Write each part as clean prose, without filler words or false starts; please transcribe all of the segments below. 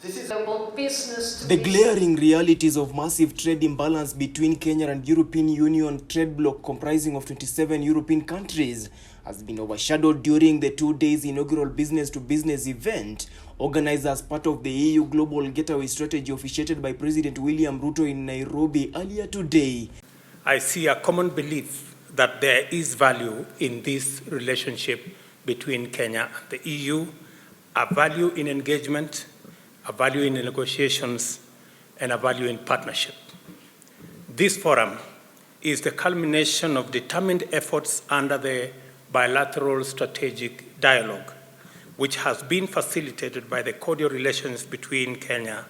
This is about business to The business. glaring realities of massive trade imbalance between Kenya and European Union trade bloc comprising of 27 European countries has been overshadowed during the 2 days inaugural business-to-business event organized as part of the EU Global Gateway Strategy officiated by President William Ruto in Nairobi earlier today. I see a common belief that there is value in this relationship between Kenya and the EU, a value in engagement, a value in negotiations, and a value in partnership. This forum is the culmination of determined efforts under the bilateral strategic dialogue, which has been facilitated by the cordial relations between Kenya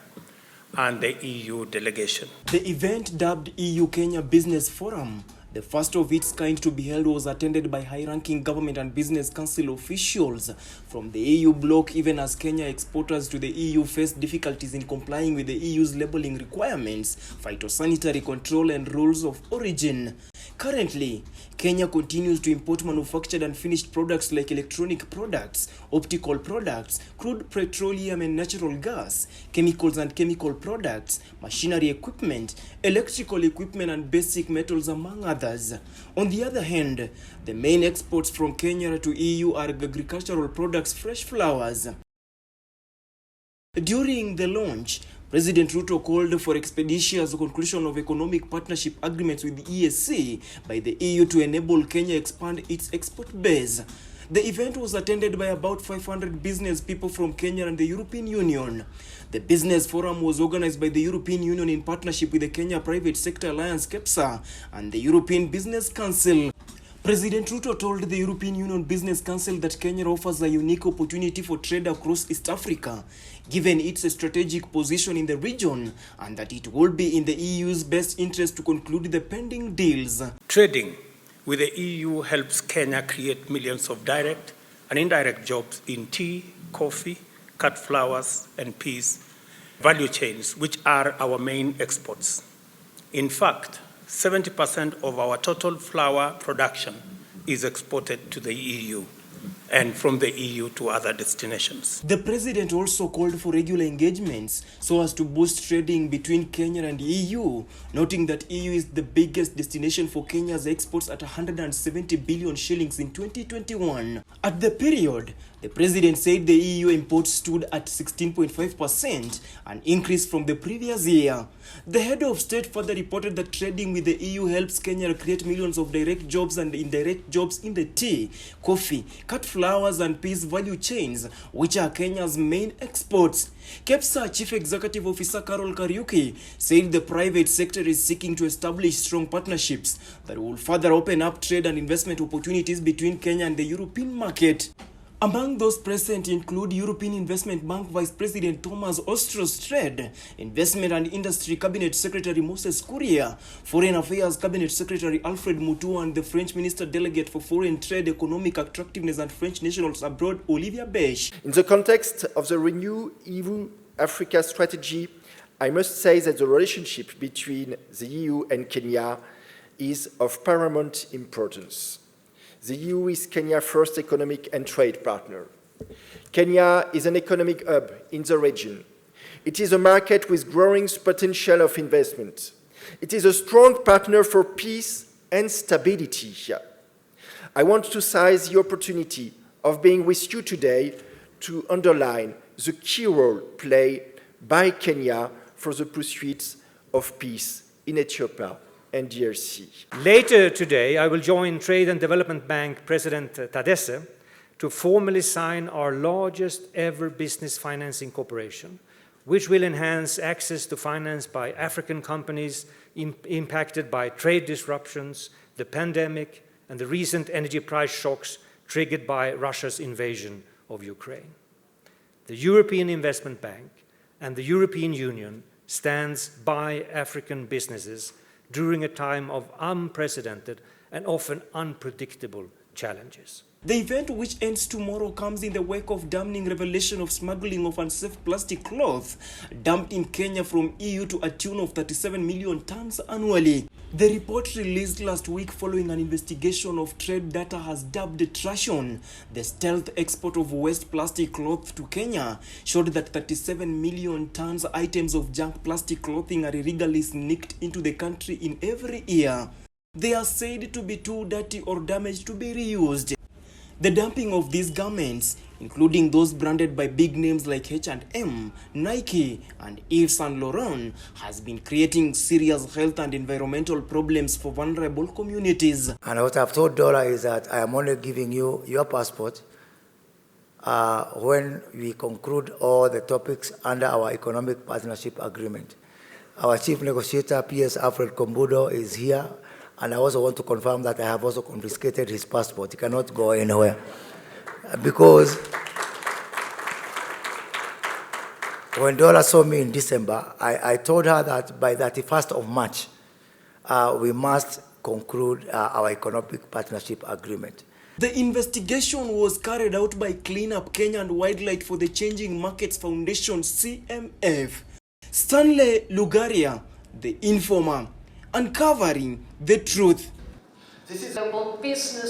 and the EU delegation. The event, dubbed EU-Kenya Business Forum, the first of its kind to be held, was attended by high-ranking government and business council officials from the EU bloc, even as Kenya exporters to the EU face difficulties in complying with the EU's labeling requirements, phytosanitary control and rules of origin. Currently, Kenya continues to import manufactured and finished products like electronic products, optical products, crude petroleum and natural gas, chemicals and chemical products, machinery equipment, electrical equipment and basic metals, among others. On the other hand, the main exports from Kenya to EU are agricultural products, fresh flowers. During the launch, President Ruto called for expeditious conclusion of economic partnership agreements with the EAC by the EU to enable Kenya expand its export base. The event was attended by about 500 business people from Kenya and the European Union. The business forum was organized by the European Union in partnership with the Kenya Private Sector Alliance (KEPSA) and the European Business Council. President Ruto told the European Union Business Council that Kenya offers a unique opportunity for trade across East Africa, given its strategic position in the region, and that it will be in the EU's best interest to conclude the pending deals. Trading with the EU helps Kenya create millions of direct and indirect jobs in tea, coffee, cut flowers, and peas value chains, which are our main exports. In fact, 70% of our total flour production is exported to the EU and from the EU to other destinations. The president also called for regular engagements so as to boost trading between Kenya and EU, noting that EU is the biggest destination for Kenya's exports at 170 billion shillings in 2021. At the period, the president said the EU imports stood at 16.5%, an increase from the previous year. The head of state further reported that trading with the EU helps Kenya create millions of direct jobs and indirect jobs in the tea, coffee, cut flowers and peas value chains, which are Kenya's main exports. KEPSA Chief Executive Officer Carol Kariuki said the private sector is seeking to establish strong partnerships that will further open up trade and investment opportunities between Kenya and the European market. Among those present include European Investment Bank Vice President Thomas Ostrostred, Investment and Industry Cabinet Secretary Moses Kuria, Foreign Affairs Cabinet Secretary Alfred Mutua, and the French Minister Delegate for Foreign Trade, Economic Attractiveness and French Nationals Abroad, Olivia Beche. In the context of the renewed EU-Africa strategy, I must say that the relationship between the EU and Kenya is of paramount importance. The EU is Kenya's first economic and trade partner. Kenya is an economic hub in the region. It is a market with growing potential of investment. It is a strong partner for peace and stability. I want to seize the opportunity of being with you today to underline the key role played by Kenya for the pursuit of peace in Ethiopia and DRC. Later today, I will join Trade and Development Bank President Tadesse to formally sign our largest ever business financing cooperation, which will enhance access to finance by African companies impacted by trade disruptions, the pandemic, and the recent energy price shocks triggered by Russia's invasion of Ukraine. The European Investment Bank and the European Union stands by African businesses during a time of unprecedented and often unpredictable challenges. The event, which ends tomorrow, comes in the wake of damning revelation of smuggling of unsafe plastic cloth dumped in Kenya from EU to a tune of 37 million tons annually. The report released last week following an investigation of trade data has dubbed Trashon, the stealth export of waste plastic cloth to Kenya, showed that 37 million tons items of junk plastic clothing are illegally sneaked into the country in every year. They are said to be too dirty or damaged to be reused. The dumping of these garments, including those branded by big names like H&M, Nike, and Yves Saint Laurent, has been creating serious health and environmental problems for vulnerable communities. And what I've told Dora is that I am only giving you your passport when we conclude all the topics under our economic partnership agreement. Our chief negotiator, P.S. Alfred Kombudo, is here. And I also want to confirm that I have also confiscated his passport. He cannot go anywhere. Because when Dora saw me in December, I told her that by 31st of March, we must conclude our economic partnership agreement. The investigation was carried out by Clean Up Kenya and Wildlife for the Changing Markets Foundation, CMF. Stanley Lugaria, the informer, uncovering the truth. This is about business